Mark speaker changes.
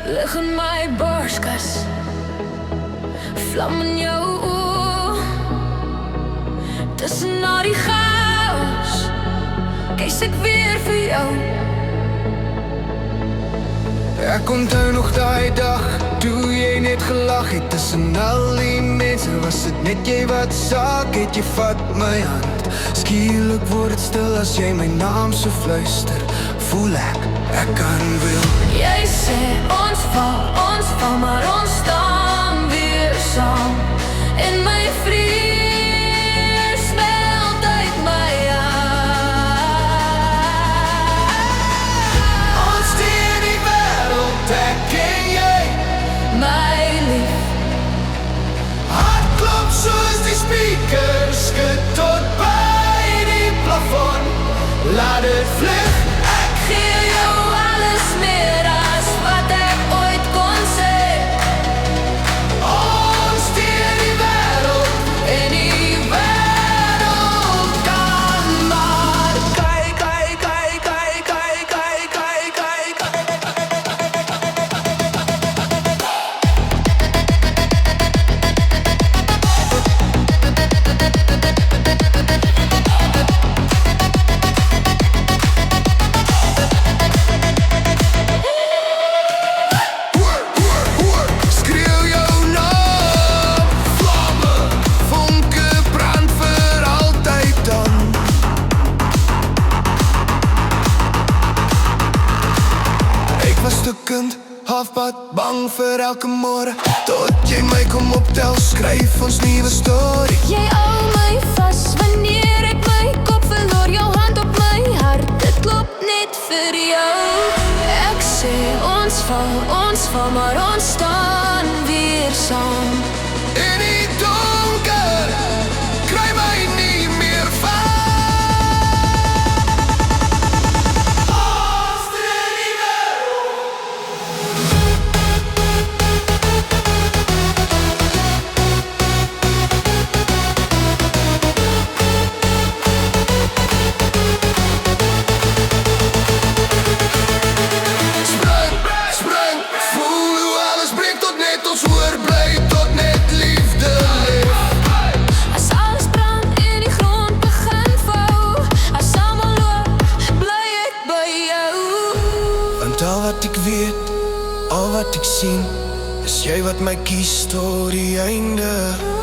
Speaker 1: lig in my borskas, vlam in jou oë. Tussen al die chaos kies ek weer vir jou.
Speaker 2: Ek onthou nog daai dag, toe jy net gelag het. Tussen al die mense was dit net jy wat saak het. Jy vat my hand, skielik word het stil as jy my naam so fluister. Voel ek kan wil.
Speaker 1: Jy sê ons val, maar ons staan weer saam. En my vrees smelt uit my aan.
Speaker 2: Ons teen die wêreld, ek en jy,
Speaker 1: My lief,
Speaker 2: hart klop soos die speakers, skud tot by die plafon. Laat dit vlug.
Speaker 1: gee jou alles meer as wat ek ooit kon sê.
Speaker 2: Ons teen die wêreld,
Speaker 1: En die wêreld kan maar
Speaker 2: kyk. Skreeu jou naam, vlamme, vonke brand vir altyd dan. Ek was stukkend, halfpad, bang vir elke môre. Tot jy my kom optel, skryf ons nuwe storie.
Speaker 1: Jy hou my vas wanneer ek my kop verloor. Jou hand op my hart, dit klop net vir jou. Ek sê ons val, maar ons staan weer saam.
Speaker 2: In die donker, kry my nie meer vas. Ons teen die wêreld. Spring, voel hoe alles breek tot net ons hoor bly, tot net liefde leef.
Speaker 1: As alles brand en die grond begin vou, as almal loop, bly ek by jou.
Speaker 2: Want al wat ek weet, al wat ek sien, is jy wat my kies tot die einde.